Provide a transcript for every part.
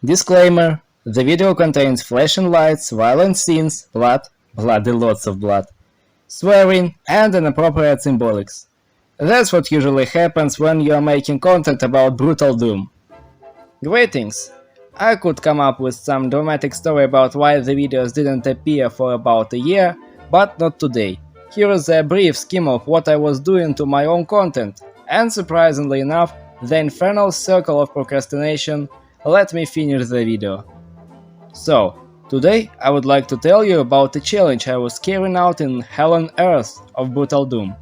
Disclaimer: the video contains flashing lights, violent scenes, bloody lots of blood, swearing, and inappropriate symbolics. That's what usually happens when you're making content about brutal doom. Greetings! I could come up with some dramatic story about why the videos didn't appear for about a year, but not today. Here is a brief scheme of what I was doing to my own content, and surprisingly enough, the infernal circle of procrastination let me finish the video. So, today I would like to tell you about a challenge I was carrying out in Hell on Earth of Brutal Doom.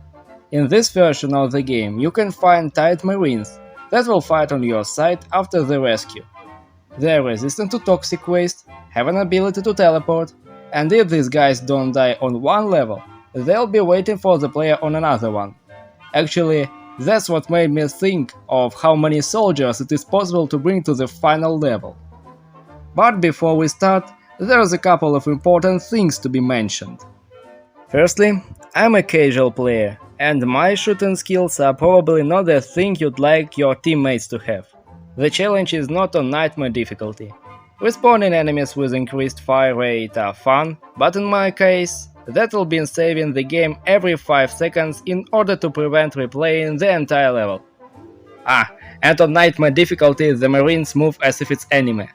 In this version of the game you can find tight marines that will fight on your side after the rescue. They are resistant to toxic waste, have an ability to teleport, and if these guys don't die on one level, they'll be waiting for the player on another one. Actually, that's what made me think of how many soldiers it is possible to bring to the final level. But before we start, there's a couple of important things to be mentioned. Firstly, I'm a casual player, and my shooting skills are probably not the thing you'd like your teammates to have. The challenge is not on nightmare difficulty. Respawning enemies with increased fire rate are fun, but in my case, that will be saving the game every 5 seconds in order to prevent replaying the entire level. And on nightmare difficulty the marines move as if it's anime.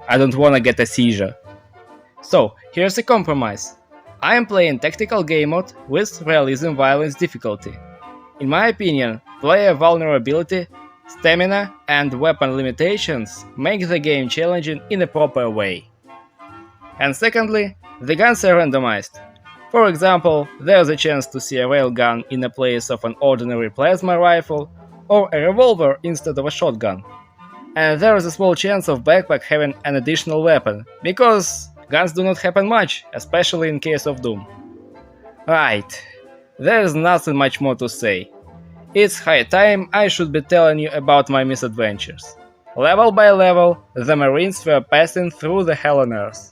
I don't wanna get a seizure. So, here's a compromise. I am playing tactical game mode with realism violence difficulty. In my opinion, player vulnerability, stamina and weapon limitations make the game challenging in a proper way. And secondly, the guns are randomized. For example, there's a chance to see a railgun in the place of an ordinary plasma rifle, or a revolver instead of a shotgun. And there is a small chance of backpack having an additional weapon, because guns do not happen much, especially in case of Doom. Right, there's nothing much more to say. It's high time I should be telling you about my misadventures. Level by level, the Marines were passing through the Hell on Earth.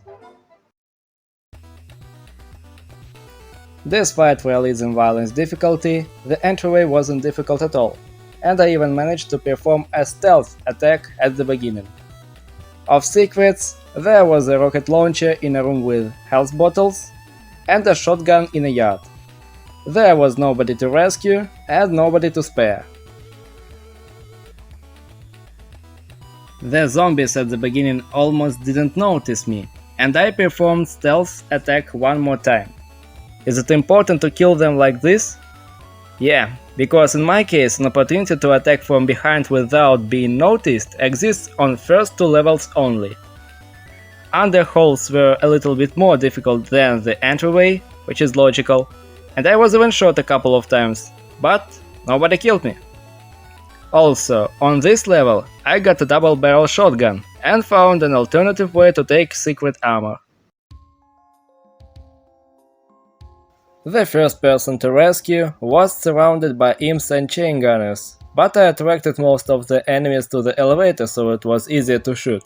Despite realism violence difficulty, the entryway wasn't difficult at all, and I even managed to perform a stealth attack at the beginning. Of secrets, there was a rocket launcher in a room with health bottles, and a shotgun in a yard. There was nobody to rescue and nobody to spare. The zombies at the beginning almost didn't notice me, and I performed stealth attack one more time. Is it important to kill them like this? Yeah, because in my case an opportunity to attack from behind without being noticed exists on first 2 levels only. Underholes were a little bit more difficult than the entryway, which is logical, and I was even shot a couple of times, but nobody killed me. Also, on this level I got a double-barrel shotgun and found an alternative way to take secret armor. The first person to rescue was surrounded by imps and chain gunners, but I attracted most of the enemies to the elevator so it was easier to shoot.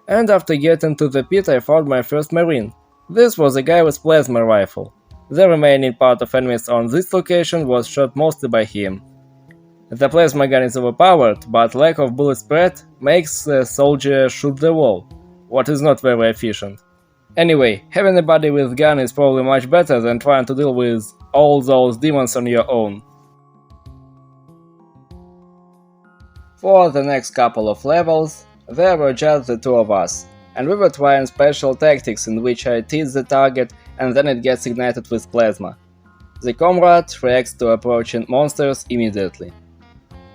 And after getting to the pit I found my first marine. This was a guy with plasma rifle. The remaining part of enemies on this location was shot mostly by him. The plasma gun is overpowered, but lack of bullet spread makes the soldier shoot the wall, what is not very efficient. Anyway, having a buddy with gun is probably much better than trying to deal with all those demons on your own. For the next couple of levels, there were just the 2 of us, and we were trying special tactics in which I tease the target and then it gets ignited with plasma. The comrade reacts to approaching monsters immediately.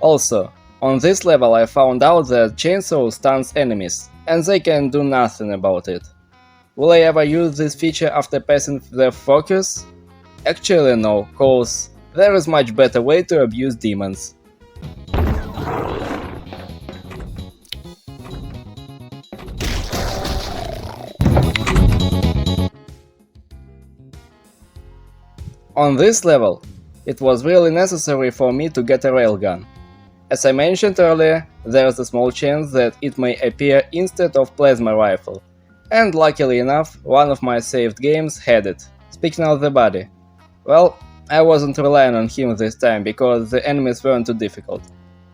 Also, on this level I found out that chainsaw stuns enemies, and they can do nothing about it. Will I ever use this feature after passing the focus? Actually no, cause there is much better way to abuse demons. On this level, it was really necessary for me to get a railgun. As I mentioned earlier, there is a small chance that it may appear instead of plasma rifle. And luckily enough, one of my saved games had it. Speaking of the buddy. Well, I wasn't relying on him this time because the enemies weren't too difficult.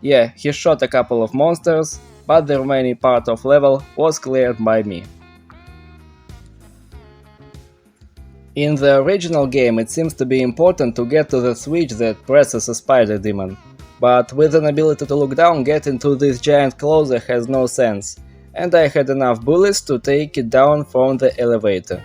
Yeah, he shot a couple of monsters, but the remaining part of level was cleared by me. In the original game it seems to be important to get to the switch that presses a spider demon, but with an ability to look down, getting to this giant closer has no sense, and I had enough bullets to take it down from the elevator.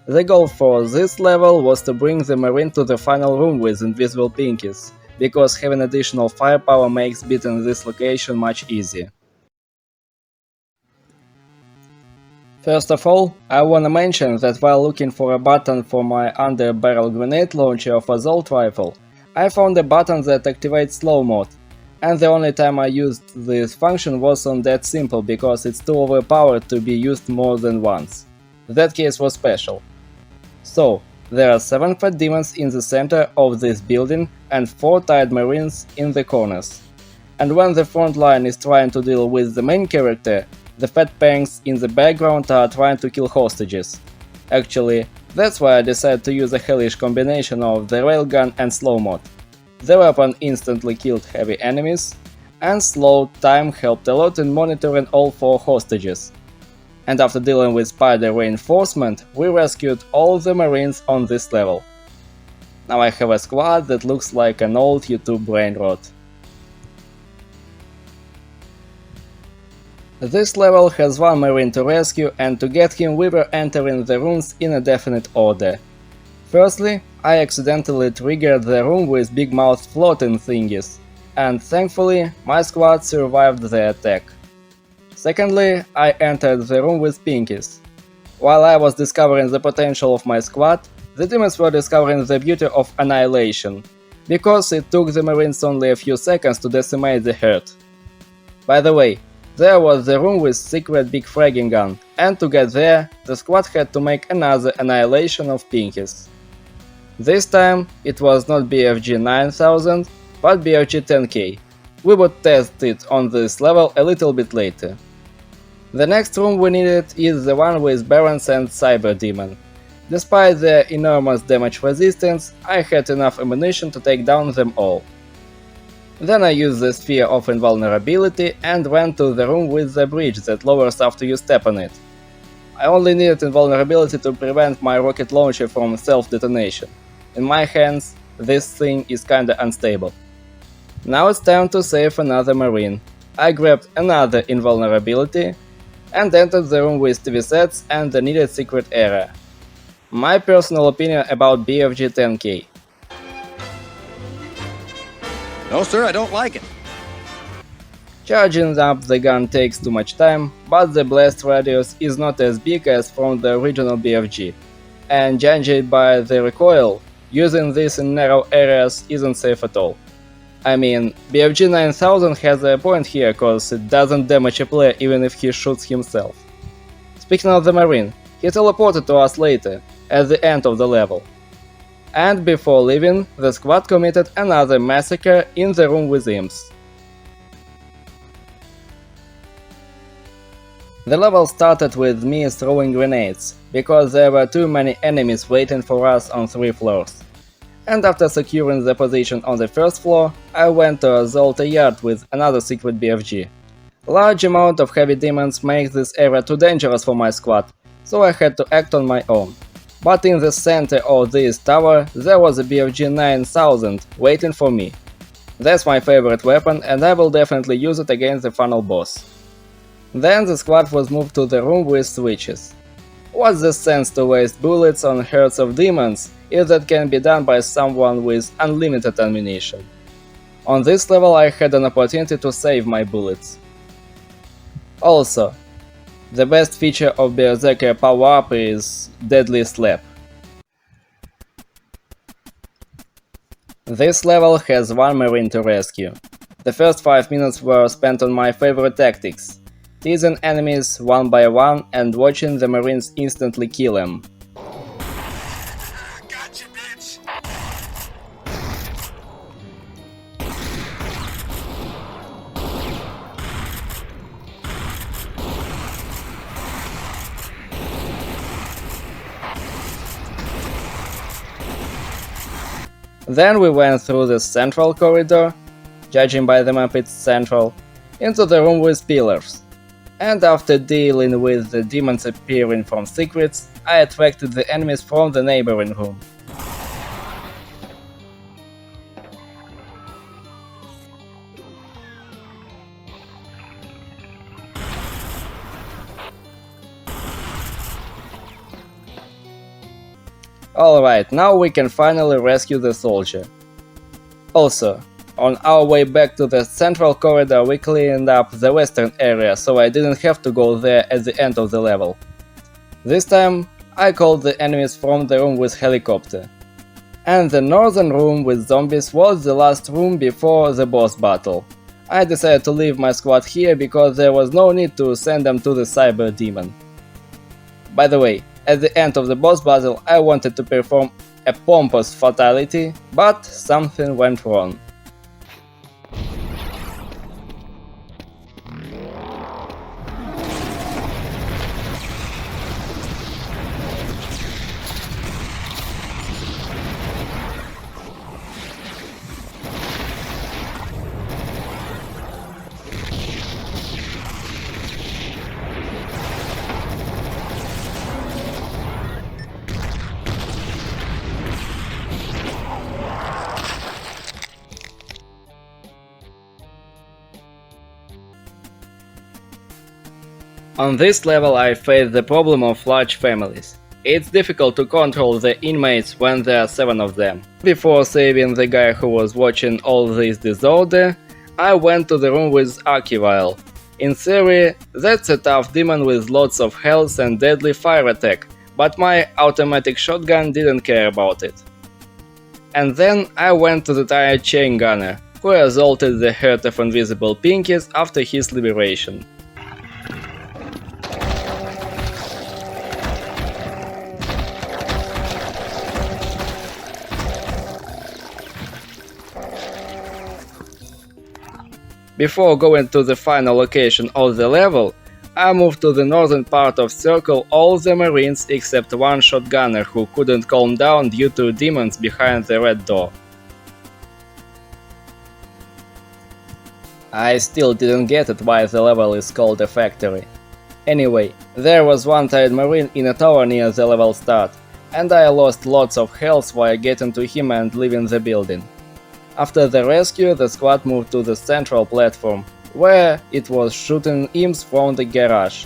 The goal for this level was to bring the marine to the final room with invisible pinkies, because having additional firepower makes beating this location much easier. First of all, I wanna mention that while looking for a button for my under-barrel grenade launcher of assault rifle, I found a button that activates slow mode, and the only time I used this function was on that simple because it's too overpowered to be used more than once. That case was special. So, there are 7 fat demons in the center of this building and 4 tired marines in the corners. And when the front line is trying to deal with the main character, the fat pangs in the background are trying to kill hostages. Actually, that's why I decided to use a hellish combination of the railgun and slow mode. The weapon instantly killed heavy enemies, and slow time helped a lot in monitoring all 4 hostages. And after dealing with spider reinforcement, we rescued all the marines on this level. Now I have a squad that looks like an old YouTube brain rot. This level has 1 marine to rescue, and to get him we were entering the rooms in a definite order. Firstly, I accidentally triggered the room with big mouth floating thingies, and thankfully my squad survived the attack. Secondly, I entered the room with pinkies. While I was discovering the potential of my squad, the demons were discovering the beauty of Annihilation, because it took the marines only a few seconds to decimate the herd. By the way, there was the room with secret big fragging gun, and to get there, the squad had to make another Annihilation of pinkies. This time it was not BFG 9000, but BFG 10K. We would test it on this level a little bit later. The next room we needed is the one with Barons and Cyber Demon. Despite their enormous damage resistance, I had enough ammunition to take down them all. Then I used the Sphere of Invulnerability and went to the room with the bridge that lowers after you step on it. I only needed invulnerability to prevent my rocket launcher from self-detonation. In my hands, this thing is kinda unstable. Now it's time to save another marine. I grabbed another invulnerability and entered the room with TV sets and the needed secret area. My personal opinion about BFG 10K. No sir, I don't like it. Charging up the gun takes too much time, but the blast radius is not as big as from the original BFG, and judging by the recoil, using this in narrow areas isn't safe at all. I mean, BFG 9000 has a point here cause it doesn't damage a player even if he shoots himself. Speaking of the marine, he teleported to us later, at the end of the level. And before leaving, the squad committed another massacre in the room with imps. The level started with me throwing grenades, because there were too many enemies waiting for us on 3 floors. And after securing the position on the first floor, I went to assault a yard with another secret BFG. Large amount of heavy demons makes this area too dangerous for my squad, so I had to act on my own. But in the center of this tower there was a BFG 9000 waiting for me. That's my favorite weapon and I will definitely use it against the final boss. Then the squad was moved to the room with switches. What's the sense to waste bullets on herds of demons if that can be done by someone with unlimited ammunition? On this level I had an opportunity to save my bullets. Also, the best feature of Berserker power-up is Deadly Slap. This level has 1 marine to rescue. The first 5 minutes were spent on my favorite tactics, teasing enemies one by one and watching the marines instantly kill them. Gotcha, bitch. Then we went through the central corridor. Judging by the map it's central. into the room with pillars. And after dealing with the demons appearing from secrets, I attracted the enemies from the neighboring room. Alright, now we can finally rescue the soldier. Also, on our way back to the central corridor we cleaned up the western area, so I didn't have to go there at the end of the level. This time I called the enemies from the room with helicopter. And the northern room with zombies was the last room before the boss battle. I decided to leave my squad here because there was no need to send them to the cyber demon. By the way, at the end of the boss battle I wanted to perform a pompous fatality, but something went wrong. On this level I faced the problem of large families. It's difficult to control the inmates when there are 7 of them. Before saving the guy who was watching all this disorder, I went to the room with Archivile. In theory, that's a tough demon with lots of health and deadly fire attack, but my automatic shotgun didn't care about it. And then I went to the tired chain gunner, who assaulted the herd of invisible pinkies after his liberation. Before going to the final location of the level, I moved to the northern part of Circle all the marines except one shotgunner who couldn't calm down due to demons behind the red door. I still didn't get it why the level is called a factory. Anyway, there was one tired marine in a tower near the level start, and I lost lots of health while getting to him and leaving the building. After the rescue, the squad moved to the central platform, where it was shooting imps from the garage.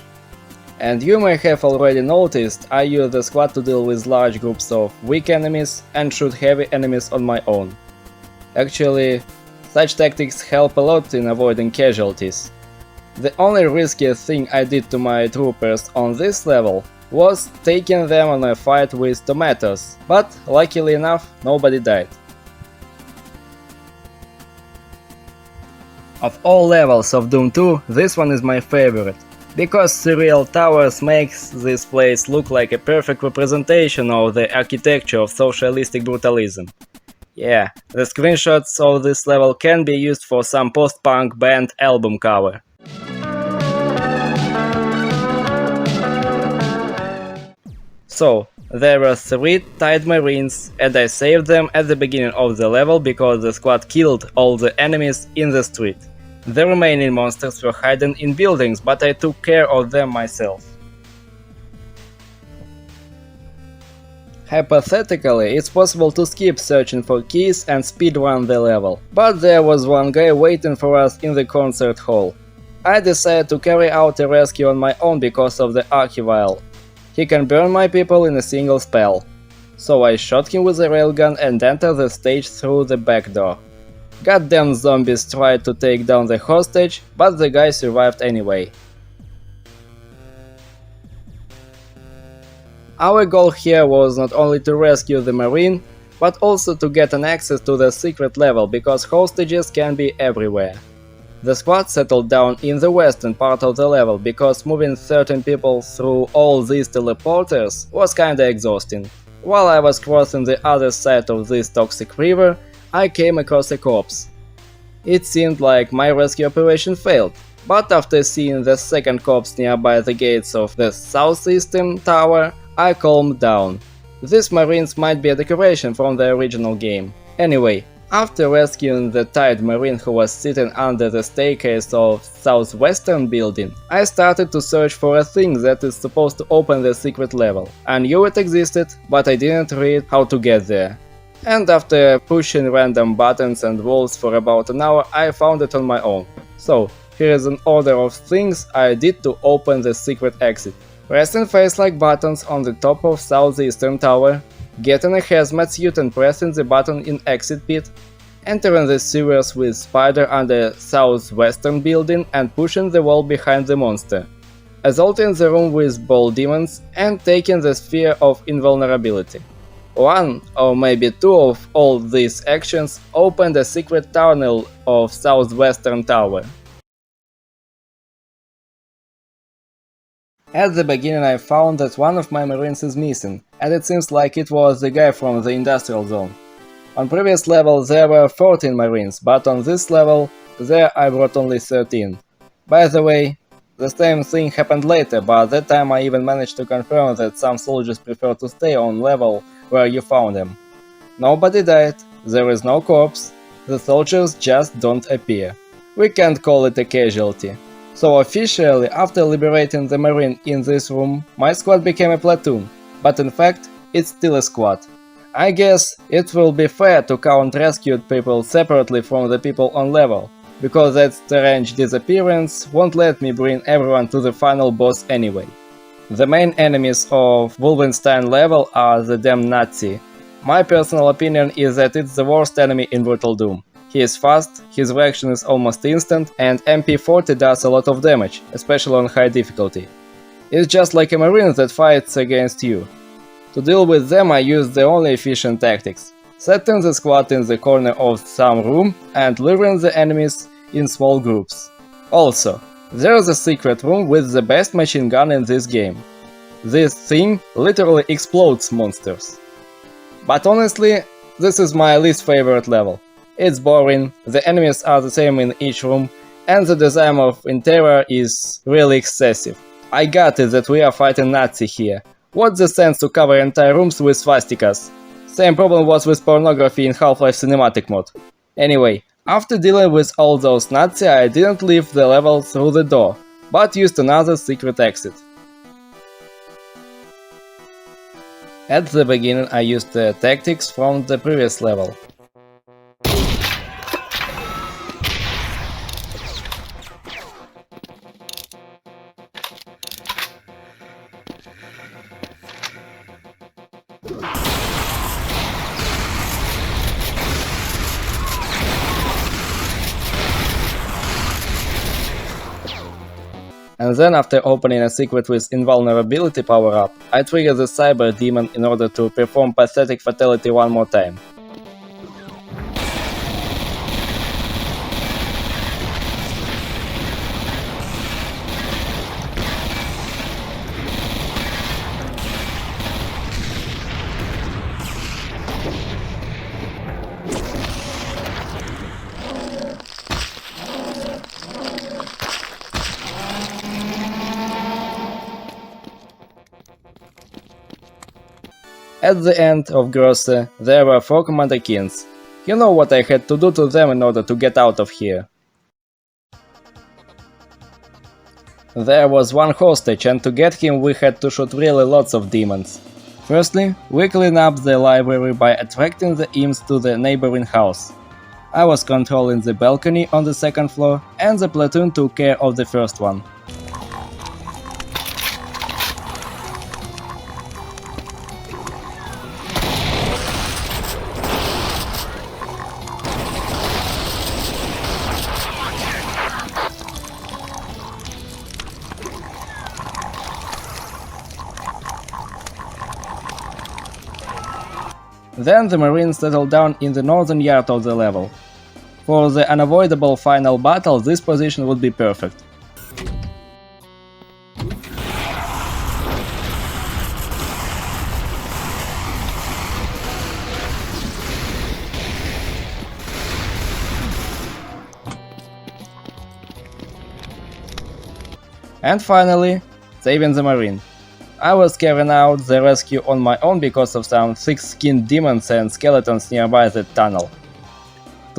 And you may have already noticed, I used the squad to deal with large groups of weak enemies and shoot heavy enemies on my own. Actually, such tactics help a lot in avoiding casualties. The only riskiest thing I did to my troopers on this level was taking them on a fight with tomatoes, but luckily enough, nobody died. Of all levels of Doom 2, this one is my favorite, because Serial Towers makes this place look like a perfect representation of the architecture of socialistic brutalism. Yeah, the screenshots of this level can be used for some post-punk band album cover. So, there were 3 tied marines, and I saved them at the beginning of the level because the squad killed all the enemies in the street. The remaining monsters were hidden in buildings, but I took care of them myself. Hypothetically, it's possible to skip searching for keys and speedrun the level, but there was one guy waiting for us in the concert hall. I decided to carry out a rescue on my own because of the Archivile. He can burn my people in a single spell. So I shot him with a railgun and entered the stage through the back door. Goddamn zombies tried to take down the hostage, but the guy survived anyway. Our goal here was not only to rescue the marine, but also to get an access to the secret level, because hostages can be everywhere. The squad settled down in the western part of the level, because moving 13 people through all these teleporters was kinda exhausting. While I was crossing the other side of this toxic river, I came across a corpse. It seemed like my rescue operation failed, but after seeing the second corpse nearby the gates of the southeastern tower, I calmed down. These marines might be a decoration from the original game. Anyway, After rescuing the tied marine who was sitting under the staircase of southwestern building, I started to search for a thing that is supposed to open the secret level. I knew it existed, but I didn't read how to get there. And after pushing random buttons and walls for about an hour, I found it on my own. So, here is an order of things I did to open the secret exit. Pressing face-like buttons on the top of southeastern tower, getting a hazmat suit and pressing the button in exit pit, entering the sewers with spider under southwestern building and pushing the wall behind the monster, assaulting the room with ball demons and taking the sphere of invulnerability. One or maybe two of all these actions opened a secret tunnel of southwestern tower. At the beginning I found that one of my marines is missing, and it seems like it was the guy from the industrial zone. On previous level there were 14 marines, but on this level there I brought only 13. By the way, the same thing happened later, but that time I even managed to confirm that some soldiers prefer to stay on level where you found them. Nobody died, there is no corpse, the soldiers just don't appear. We can't call it a casualty. So officially, after liberating the marine in this room, my squad became a platoon, but in fact, it's still a squad. I guess it will be fair to count rescued people separately from the people on level, because that strange disappearance won't let me bring everyone to the final boss anyway. The main enemies of Wolfenstein level are the damn Nazi. My personal opinion is that it's the worst enemy in Brutal Doom. He is fast, his reaction is almost instant, and MP40 does a lot of damage, especially on high difficulty. It's just like a marine that fights against you. To deal with them I use the only efficient tactics: setting the squad in the corner of some room and luring the enemies in small groups. Also, there is a secret room with the best machine gun in this game. This thing literally explodes monsters. But honestly, this is my least favorite level. It's boring, the enemies are the same in each room, and the design of interior is really excessive. I got it that we are fighting Nazi here. What's the sense to cover entire rooms with swastikas? Same problem was with pornography in Half-Life Cinematic mode. Anyway, after dealing with all those Nazi, I didn't leave the level through the door, but used another secret exit. At the beginning I used the tactics from the previous level. And then, after opening a secret with invulnerability power-up, I trigger the cyber demon in order to perform pathetic fatality one more time. At the end of Grosse, there were 4 Commander Kings. You know what I had to do to them in order to get out of here. There was one hostage, and to get him we had to shoot really lots of demons. Firstly, we clean up the library by attracting the imps to the neighboring house. I was controlling the balcony on the 2nd floor, and the platoon took care of the first one. Then the Marines settled down in the northern yard of the level. For the unavoidable final battle, this position would be perfect. And finally, saving the Marine. I was carrying out the rescue on my own because of some thick-skinned demons and skeletons nearby the tunnel.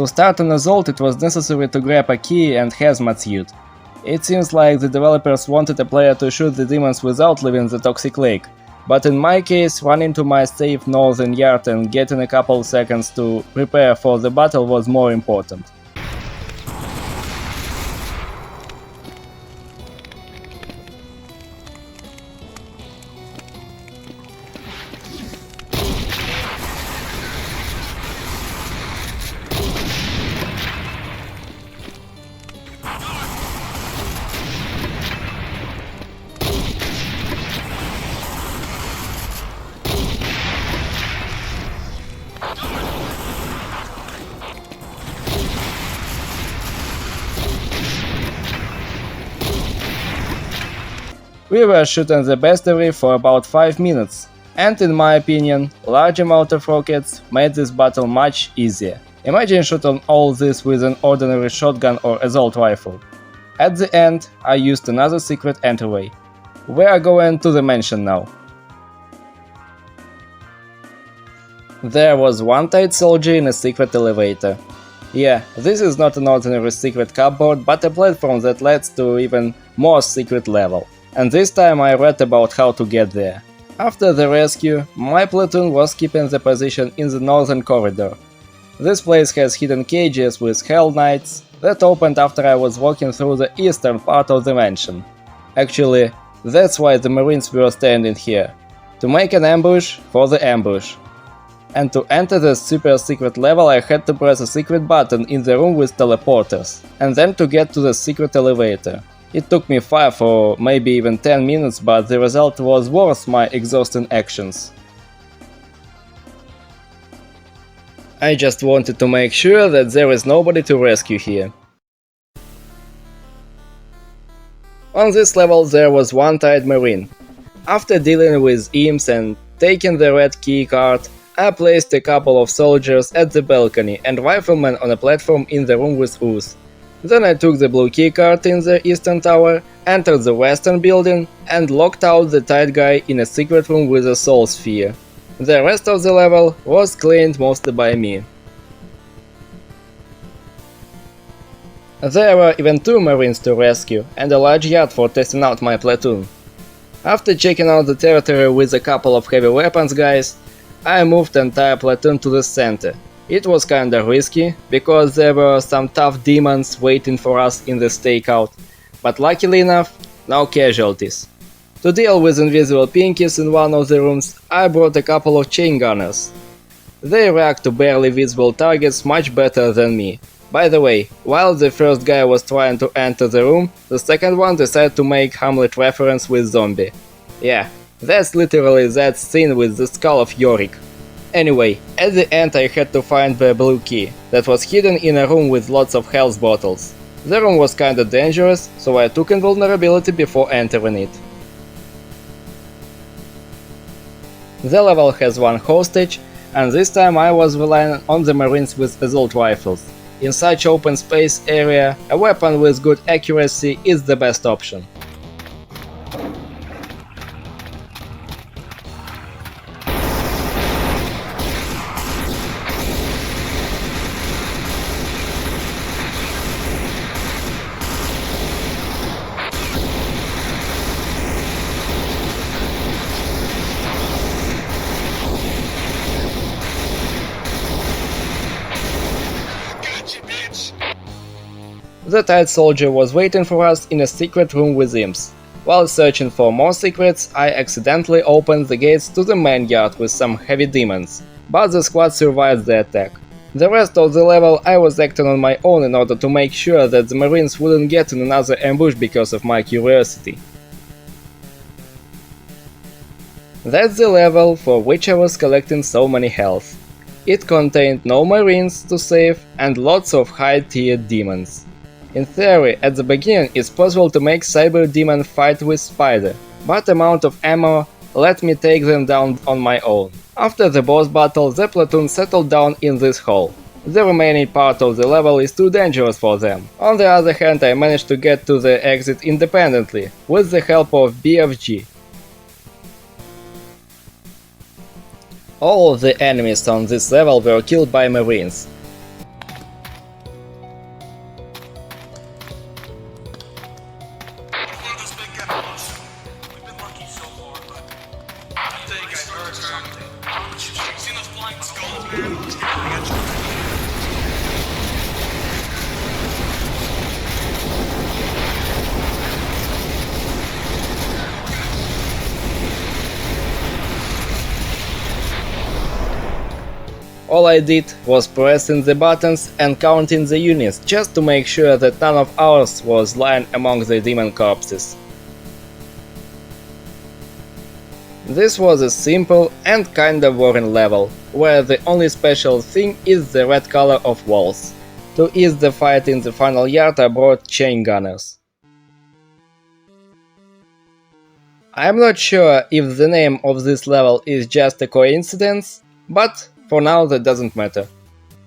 To start an assault, it was necessary to grab a key and hazmat suit. It seems like the developers wanted a player to shoot the demons without leaving the toxic lake, but in my case, running to my safe northern yard and getting a couple seconds to prepare for the battle was more important. We were shooting the bestiary for about 5 minutes, and in my opinion, large amount of rockets made this battle much easier. Imagine shooting all this with an ordinary shotgun or assault rifle. At the end, I used another secret entryway. We are going to the mansion now. There was one tight soldier in a secret elevator. Yeah, this is not an ordinary secret cupboard, but a platform that leads to even more secret level. And this time I read about how to get there. After the rescue, my platoon was keeping the position in the northern corridor. This place has hidden cages with Hell Knights that opened after I was walking through the eastern part of the mansion. Actually, that's why the Marines were standing here. To make an ambush for the ambush. And to enter the super secret level I had to press a secret button in the room with teleporters, and then to get to the secret elevator. It took me 5 or maybe even 10 minutes, but the result was worth my exhausting actions. I just wanted to make sure that there is nobody to rescue here. On this level there was one tied marine. After dealing with imps and taking the red key card, I placed a couple of soldiers at the balcony and riflemen on a platform in the room with Ooze. Then I took the blue keycard in the eastern tower, entered the western building, and locked out the tight guy in a secret room with a soul sphere. The rest of the level was cleaned mostly by me. There were even 2 marines to rescue, and a large yard for testing out my platoon. After checking out the territory with a couple of heavy weapons guys, I moved the entire platoon to the center. It was kinda risky, because there were some tough demons waiting for us in the stakeout, but luckily enough, no casualties. To deal with invisible pinkies in one of the rooms, I brought a couple of chain gunners. They react to barely visible targets much better than me. By the way, while the first guy was trying to enter the room, the second one decided to make Hamlet reference with zombie. Yeah, that's literally that scene with the skull of Yorick. Anyway, at the end I had to find the blue key, that was hidden in a room with lots of health bottles. The room was kinda dangerous, so I took invulnerability before entering it. The level has one hostage, and this time I was relying on the marines with assault rifles. In such open space area, a weapon with good accuracy is the best option. The tight soldier was waiting for us in a secret room with imps. While searching for more secrets, I accidentally opened the gates to the main yard with some heavy demons, but the squad survived the attack. The rest of the level I was acting on my own in order to make sure that the marines wouldn't get in another ambush because of my curiosity. That's the level for which I was collecting so many health. It contained no marines to save and lots of high-tiered demons. In theory, at the beginning it's possible to make Cyber Demon fight with Spider, but amount of ammo let me take them down on my own. After the boss battle, the platoon settled down in this hall. The remaining part of the level is too dangerous for them. On the other hand, I managed to get to the exit independently, with the help of BFG. All of the enemies on this level were killed by marines. think I heard something. Seen those flying skulls, man? I got you. All I did was pressing the buttons and counting the units just to make sure that none of ours was lying among the demon corpses. This was a simple and kinda boring level, where the only special thing is the red color of walls. To ease the fight in the final yard I brought chain gunners. I'm not sure if the name of this level is just a coincidence, but for now that doesn't matter.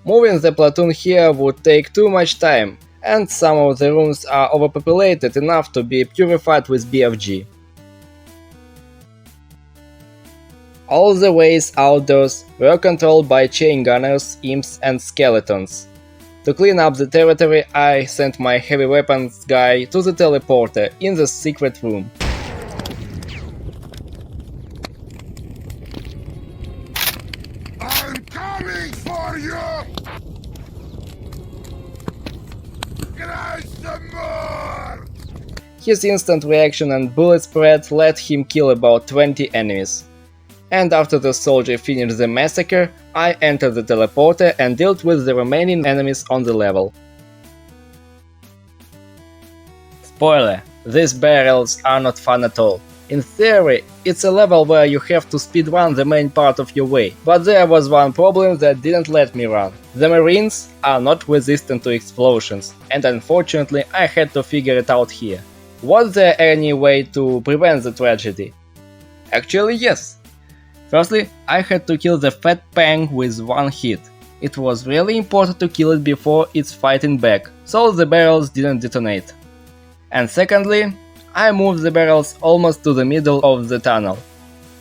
Moving the platoon here would take too much time, and some of the rooms are overpopulated enough to be purified with BFG. All the ways outdoors were controlled by chain gunners, imps and skeletons. To clean up the territory, I sent my heavy weapons guy to the teleporter in the secret room. I'm coming for you! Cry some more! His instant reaction and bullet spread let him kill about 20 enemies. And after the soldier finished the massacre, I entered the teleporter and dealt with the remaining enemies on the level. Spoiler: these barrels are not fun at all. In theory, it's a level where you have to speedrun the main part of your way, but there was one problem that didn't let me run. The Marines are not resistant to explosions, and unfortunately I had to figure it out here. Was there any way to prevent the tragedy? Actually yes. Firstly, I had to kill the Fat Pang with one hit. It was really important to kill it before it's fighting back, so the barrels didn't detonate. And secondly, I moved the barrels almost to the middle of the tunnel.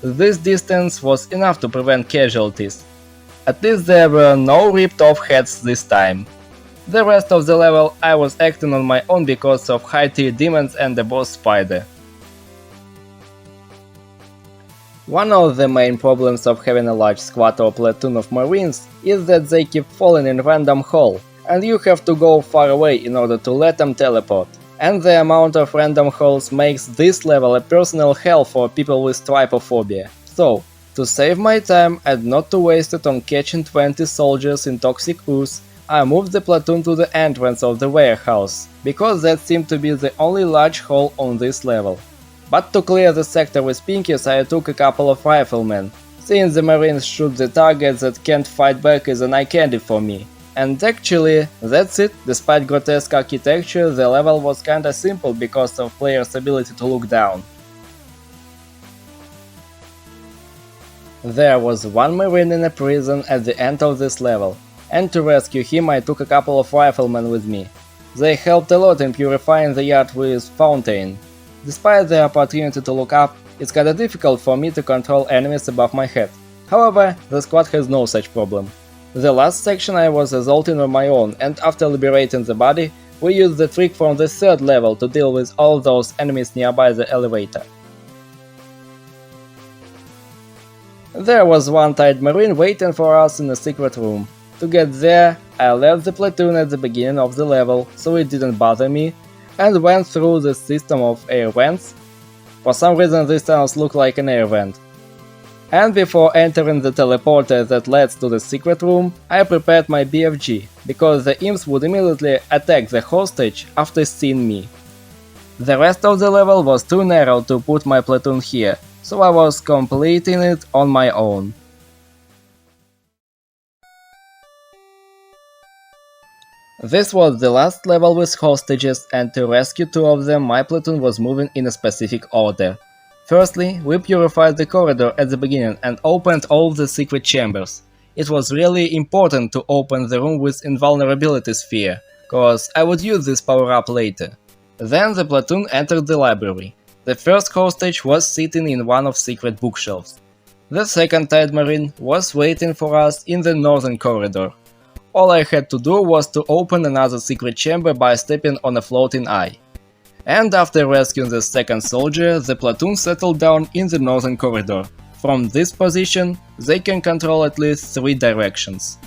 This distance was enough to prevent casualties. At least there were no ripped off heads this time. The rest of the level I was acting on my own because of high tier demons and the boss spider. One of the main problems of having a large squad or platoon of marines is that they keep falling in random hole, and you have to go far away in order to let them teleport. And the amount of random holes makes this level a personal hell for people with trypophobia. So, to save my time and not to waste it on catching 20 soldiers in toxic ooze, I moved the platoon to the entrance of the warehouse, because that seemed to be the only large hole on this level. But to clear the sector with pinkies I took a couple of riflemen. Seeing the marines shoot the targets that can't fight back is an eye candy for me. And actually, that's it. Despite grotesque architecture, the level was kinda simple because of players' ability to look down. There was one marine in a prison at the end of this level, and to rescue him I took a couple of riflemen with me. They helped a lot in purifying the yard with fountain. Despite the opportunity to look up, it's kinda difficult for me to control enemies above my head. However, the squad has no such problem. The last section I was assaulting on my own, and after liberating the body, we used the trick from the third level to deal with all those enemies nearby the elevator. There was one tied marine waiting for us in a secret room. To get there, I left the platoon at the beginning of the level, so it didn't bother me, and went through the system of air vents. For some reason these tunnels look like an air vent. And before entering the teleporter that leads to the secret room, I prepared my BFG, because the imps would immediately attack the hostage after seeing me. The rest of the level was too narrow to put my platoon here, so I was completing it on my own. This was the last level with hostages, and to rescue two of them my platoon was moving in a specific order. Firstly, we purified the corridor at the beginning and opened all the secret chambers. It was really important to open the room with invulnerability sphere, cause I would use this power up later. Then the platoon entered the library. The first hostage was sitting in one of secret bookshelves. The second tied marine was waiting for us in the northern corridor. All I had to do was to open another secret chamber by stepping on a floating eye. And after rescuing the second soldier, the platoon settled down in the northern corridor. From this position, they can control at least 3 directions.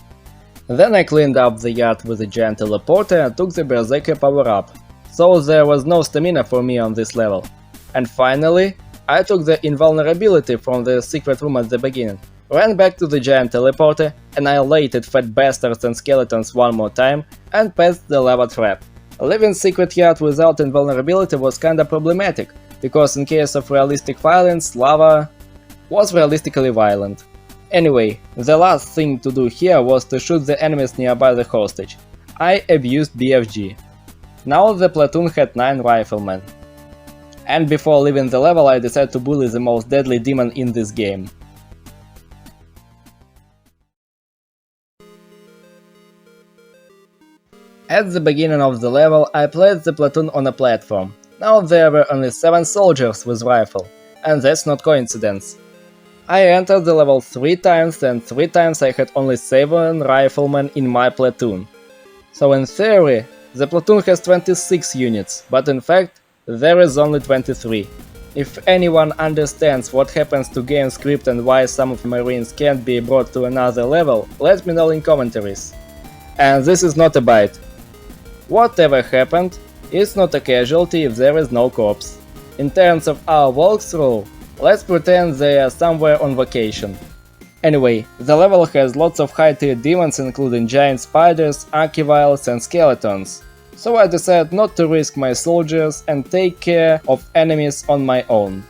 Then I cleaned up the yard with a giant teleporter and took the Berserker power up, so there was no stamina for me on this level. And finally, I took the invulnerability from the secret room at the beginning, ran back to the giant teleporter, annihilated fat bastards and skeletons one more time, and passed the lava trap. Leaving secret yard without invulnerability was kinda problematic, because in case of realistic violence, lava was realistically violent. Anyway, the last thing to do here was to shoot the enemies nearby the hostage. I abused BFG. Now the platoon had 9 riflemen. And before leaving the level I decided to bully the most deadly demon in this game. At the beginning of the level I placed the platoon on a platform. Now there were only 7 soldiers with rifle, and that's not coincidence. I entered the level 3 times and 3 times I had only 7 riflemen in my platoon. So in theory, the platoon has 26 units, but in fact, there is only 23. If anyone understands what happens to game script and why some of Marines can't be brought to another level, let me know in commentaries. And this is not a bite. Whatever happened, it's not a casualty if there is no corpse. In terms of our walkthrough, let's pretend they are somewhere on vacation. Anyway, the level has lots of high-tier demons including giant spiders, archiviles and skeletons. So I decided not to risk my soldiers and take care of enemies on my own.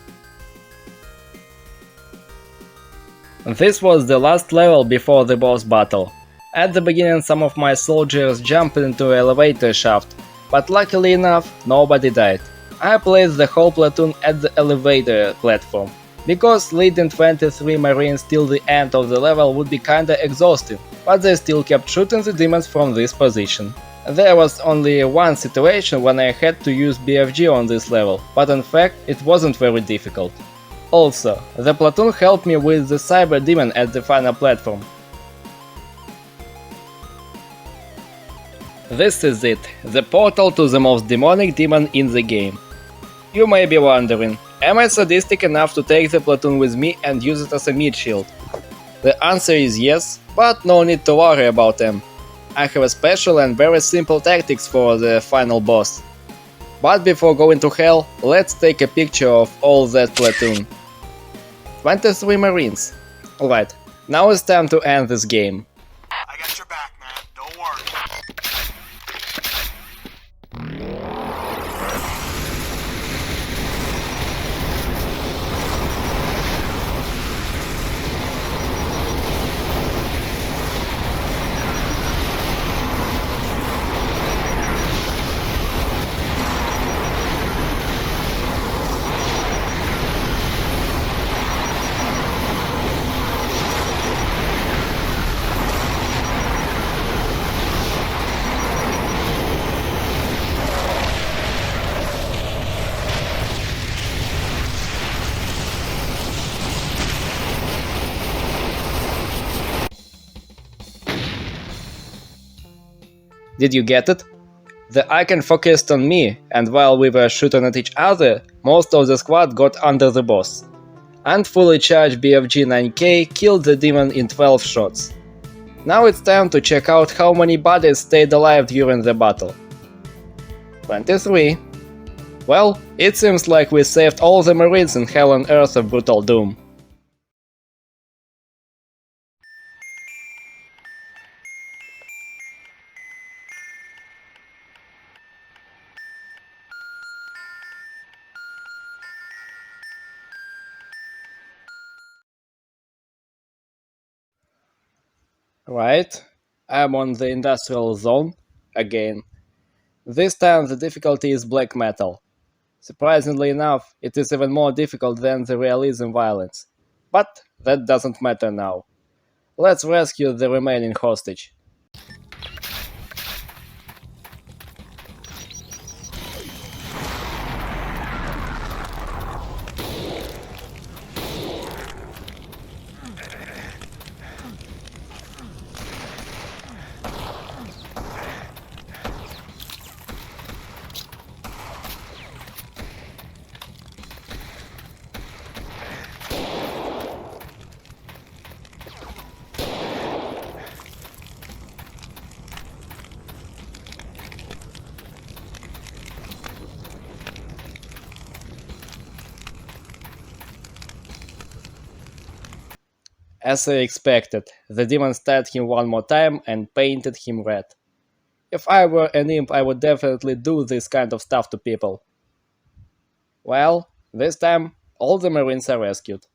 This was the last level before the boss battle. At the beginning some of my soldiers jumped into an elevator shaft, but luckily enough nobody died. I placed the whole platoon at the elevator platform, because leading 23 marines till the end of the level would be kinda exhausting, but they still kept shooting the demons from this position. There was only one situation when I had to use BFG on this level, but in fact it wasn't very difficult. Also, the platoon helped me with the cyber demon at the final platform. This is it, the portal to the most demonic demon in the game. You may be wondering, am I sadistic enough to take the platoon with me and use it as a meat shield? The answer is yes, but no need to worry about them. I have a special and very simple tactics for the final boss. But before going to hell, let's take a picture of all that platoon. 23 marines. Alright, now it's time to end this game. I got your back, man. Don't worry. Did you get it? The icon focused on me, and while we were shooting at each other, most of the squad got under the boss. And fully charged BFG 9K killed the demon in 12 shots. Now it's time to check out how many bodies stayed alive during the battle. 23. Well, it seems like we saved all the marines in hell on earth of Brutal Doom. Right, I'm on the industrial zone, again. This time the difficulty is black metal. Surprisingly enough, it is even more difficult than the realism violence. But that doesn't matter now. Let's rescue the remaining hostage. As I expected, the demon stabbed him one more time and painted him red. If I were an imp, I would definitely do this kind of stuff to people. Well, this time, all the Marines are rescued.